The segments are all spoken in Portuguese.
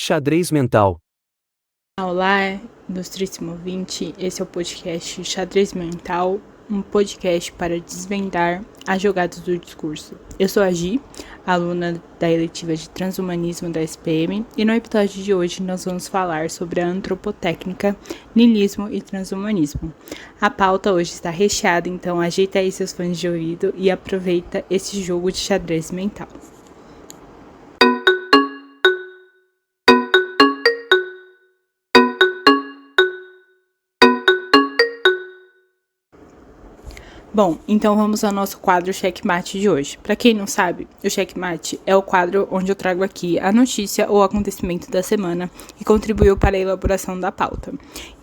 Xadrez mental. Olá, ilustríssimo ouvinte, esse é o podcast Xadrez Mental, um podcast para desvendar as jogadas do discurso. Eu sou a Gi, aluna da eletiva de Transhumanismo da SPM, e no episódio de hoje nós vamos falar sobre a antropotécnica, niilismo e transhumanismo. A pauta hoje está recheada, então ajeita aí seus fones de ouvido e aproveita esse jogo de xadrez mental. Bom, então vamos ao nosso quadro Checkmate de hoje. Para quem não sabe, o Checkmate é o quadro onde eu trago aqui a notícia ou acontecimento da semana que contribuiu para a elaboração da pauta.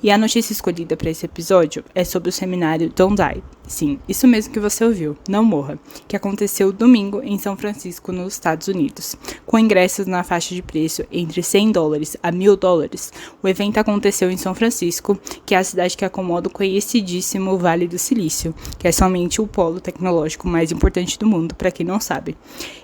E a notícia escolhida para esse episódio é sobre o seminário Don't Die. Sim, isso mesmo que você ouviu, não morra, que aconteceu domingo em São Francisco, nos Estados Unidos. Com ingressos na faixa de preço entre $100 a $1.000, o evento aconteceu em São Francisco, que é a cidade que acomoda o conhecidíssimo Vale do Silício, que é somente o polo tecnológico mais importante do mundo, para quem não sabe.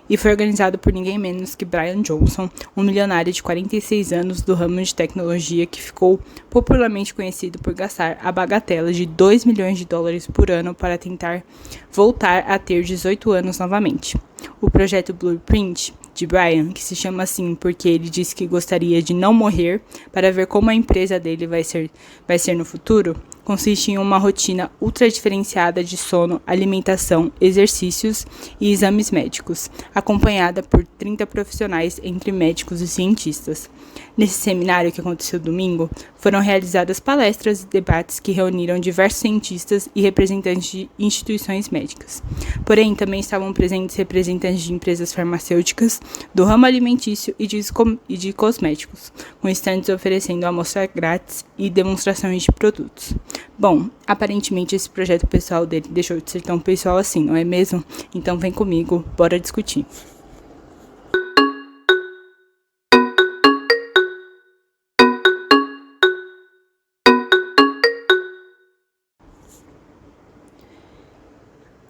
E foi organizado por ninguém menos que Brian Johnson, um milionário de 46 anos do ramo de tecnologia que ficou popularmente conhecido por gastar a bagatela de $2 milhões por ano para tentar voltar a ter 18 anos novamente. O projeto Blueprint de Brian, que se chama assim porque ele disse que gostaria de não morrer para ver como a empresa dele vai ser no futuro, consiste em uma rotina ultra diferenciada de sono, alimentação, exercícios e exames médicos, acompanhada por 30 profissionais entre médicos e cientistas. Nesse seminário que aconteceu domingo, foram realizadas palestras e debates que reuniram diversos cientistas e representantes de instituições médicas. Porém, também estavam presentes representantes de empresas farmacêuticas, do ramo alimentício e de cosméticos, com estandes oferecendo amostra grátis e demonstrações de produtos. Bom, aparentemente esse projeto pessoal dele deixou de ser tão pessoal assim, não é mesmo? Então vem comigo, bora discutir.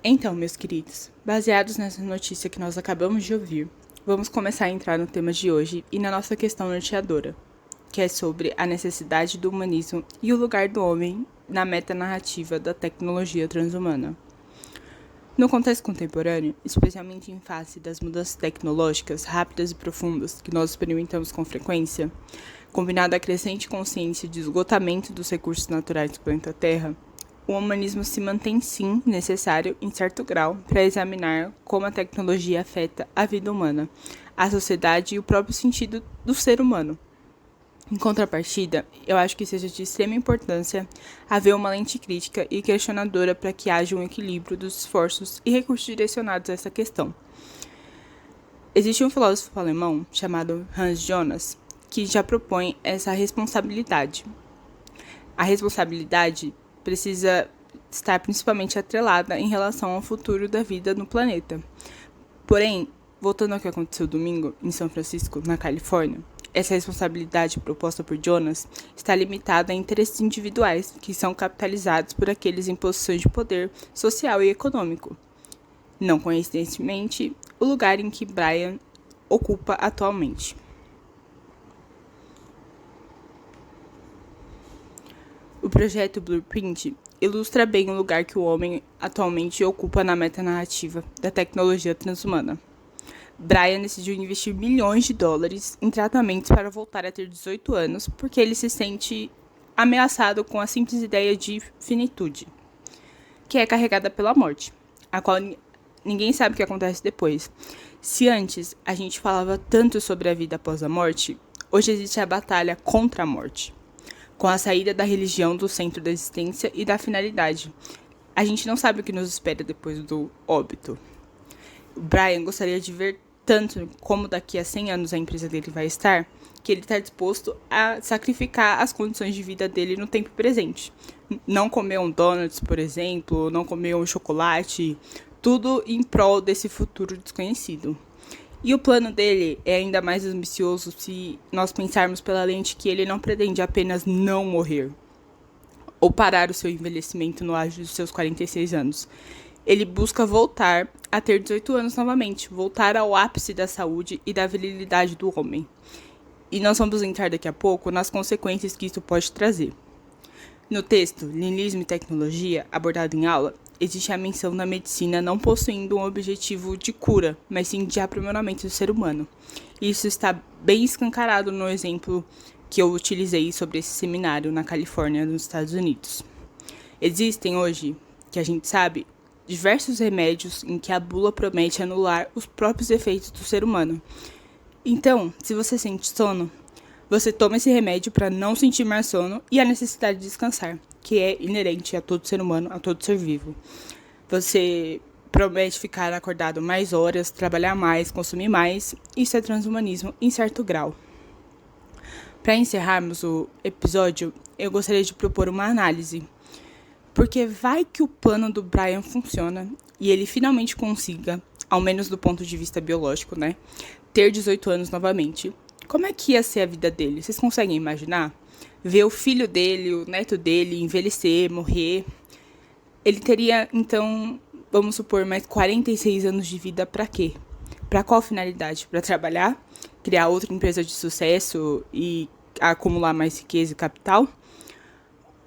Então, meus queridos, baseados nessa notícia que nós acabamos de ouvir, vamos começar a entrar no tema de hoje e na nossa questão norteadora, que é sobre a necessidade do humanismo e o lugar do homem na metanarrativa da tecnologia transhumana. No contexto contemporâneo, especialmente em face das mudanças tecnológicas rápidas e profundas que nós experimentamos com frequência, combinado à crescente consciência de esgotamento dos recursos naturais do planeta Terra, o humanismo se mantém sim necessário em certo grau para examinar como a tecnologia afeta a vida humana, a sociedade e o próprio sentido do ser humano. Em contrapartida, eu acho que seja de extrema importância haver uma lente crítica e questionadora para que haja um equilíbrio dos esforços e recursos direcionados a essa questão. Existe um filósofo alemão chamado Hans Jonas que já propõe essa responsabilidade. A responsabilidade precisa estar principalmente atrelada em relação ao futuro da vida no planeta. Porém, voltando ao que aconteceu domingo em São Francisco, na Califórnia, essa responsabilidade proposta por Jonas está limitada a interesses individuais que são capitalizados por aqueles em posições de poder social e econômico. Não coincidentemente, o lugar em que Brian ocupa atualmente. O projeto Blueprint ilustra bem o lugar que o homem atualmente ocupa na metanarrativa da tecnologia transhumana. Brian decidiu investir $milhões em tratamentos para voltar a ter 18 anos porque ele se sente ameaçado com a simples ideia de finitude, que é carregada pela morte, a qual ninguém sabe o que acontece depois. Se antes a gente falava tanto sobre a vida após a morte, hoje existe a batalha contra a morte, com a saída da religião do centro da existência e da finalidade. A gente não sabe o que nos espera depois do óbito. O Brian gostaria de ver tanto como daqui a 100 anos a empresa dele vai estar, que ele está disposto a sacrificar as condições de vida dele no tempo presente. Não comer um donuts, por exemplo, não comer um chocolate, tudo em prol desse futuro desconhecido. E o plano dele é ainda mais ambicioso se nós pensarmos pela lente que ele não pretende apenas não morrer ou parar o seu envelhecimento no auge dos seus 46 anos. Ele busca voltar a ter 18 anos novamente, voltar ao ápice da saúde e da virilidade do homem. E nós vamos entrar daqui a pouco nas consequências que isso pode trazer. No texto Niilismo e Tecnologia, abordado em aula, existe a menção da medicina não possuindo um objetivo de cura, mas sim de aprimoramento do ser humano. Isso está bem escancarado no exemplo que eu utilizei sobre esse seminário na Califórnia, nos Estados Unidos. Existem hoje, que a gente sabe, diversos remédios em que a bula promete anular os próprios efeitos do ser humano. Então, se você sente sono, você toma esse remédio para não sentir mais sono e a necessidade de descansar, que é inerente a todo ser humano, a todo ser vivo. Você promete ficar acordado mais horas, trabalhar mais, consumir mais. Isso é transhumanismo em certo grau. Para encerrarmos o episódio, eu gostaria de propor uma análise. Porque vai que o plano do Brian funciona e ele finalmente consiga, ao menos do ponto de vista biológico, né, ter 18 anos novamente. Como é que ia ser a vida dele? Vocês conseguem imaginar? Ver o filho dele, o neto dele envelhecer, morrer. Ele teria, então, vamos supor, mais 46 anos de vida para quê? Para qual finalidade? Para trabalhar? Criar outra empresa de sucesso e acumular mais riqueza e capital?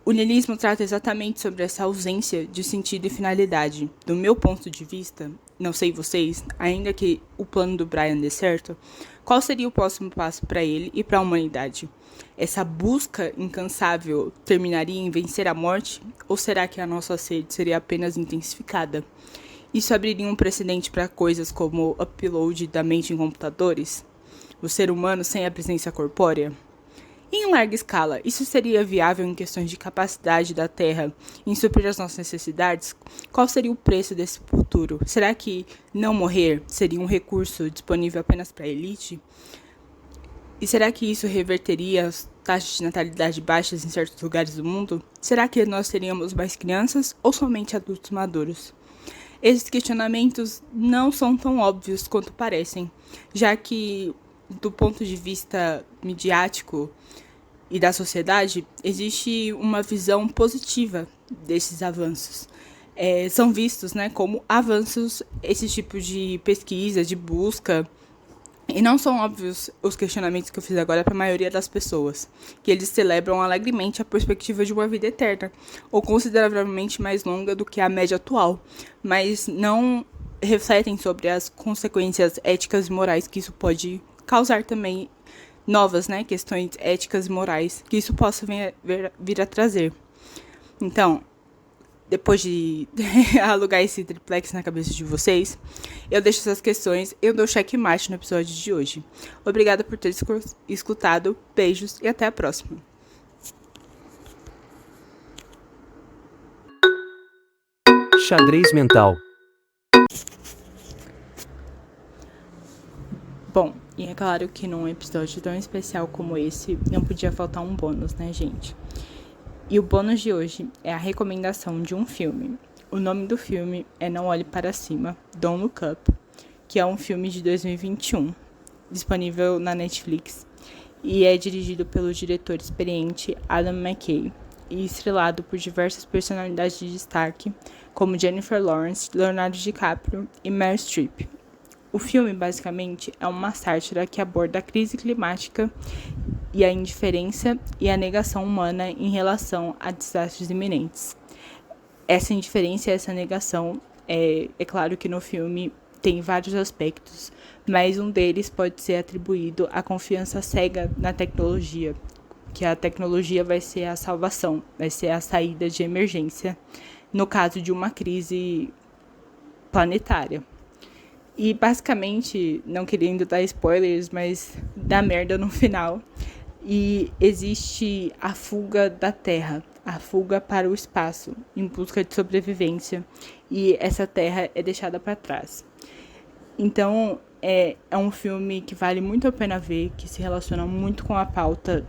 O niilismo trata exatamente sobre essa ausência de sentido e finalidade. Do meu ponto de vista, não sei vocês, ainda que o plano do Brian dê certo, qual seria o próximo passo para ele e para a humanidade? Essa busca incansável terminaria em vencer a morte? Ou será que a nossa sede seria apenas intensificada? Isso abriria um precedente para coisas como o upload da mente em computadores? O ser humano sem a presença corpórea? Em larga escala, isso seria viável em questões de capacidade da Terra em suprir as nossas necessidades? Qual seria o preço desse futuro? Será que não morrer seria um recurso disponível apenas para a elite? E será que isso reverteria as taxas de natalidade baixas em certos lugares do mundo? Será que nós teríamos mais crianças ou somente adultos maduros? Esses questionamentos não são tão óbvios quanto parecem, já que, do ponto de vista midiático e da sociedade, existe uma visão positiva desses avanços. São vistos, né, como avanços esse tipo de pesquisa, de busca, e não são óbvios os questionamentos que eu fiz agora para a maioria das pessoas, que eles celebram alegremente a perspectiva de uma vida eterna, ou consideravelmente mais longa do que a média atual, mas não refletem sobre as consequências éticas e morais que isso pode causar também, novas, né, questões éticas e morais que isso possa vir a trazer. Então, depois de alugar esse triplex na cabeça de vocês, eu deixo essas questões e eu dou checkmate no episódio de hoje. Obrigada por ter escutado, beijos e até a próxima. Xadrez mental. Bom, e é claro que num episódio tão especial como esse, não podia faltar um bônus, né, gente? E o bônus de hoje é a recomendação de um filme. O nome do filme é Não Olhe Para Cima, Don't Look Up, que é um filme de 2021, disponível na Netflix, e é dirigido pelo diretor experiente Adam McKay e estrelado por diversas personalidades de destaque, como Jennifer Lawrence, Leonardo DiCaprio e Meryl Streep. O filme, basicamente, é uma sátira que aborda a crise climática e a indiferença e a negação humana em relação a desastres iminentes. Essa indiferença e essa negação, é claro que no filme tem vários aspectos, mas um deles pode ser atribuído à confiança cega na tecnologia, que a tecnologia vai ser a salvação, vai ser a saída de emergência, no caso de uma crise planetária. E basicamente, não querendo dar spoilers, mas dá merda no final. E existe a fuga da Terra, a fuga para o espaço, em busca de sobrevivência. E essa Terra é deixada para trás. Então, é um filme que vale muito a pena ver, que se relaciona muito com a pauta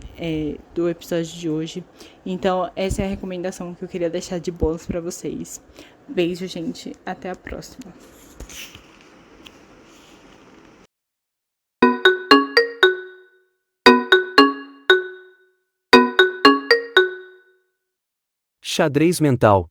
do episódio de hoje. Então, essa é a recomendação que eu queria deixar de bônus para vocês. Beijo, gente. Até a próxima. Xadrez mental.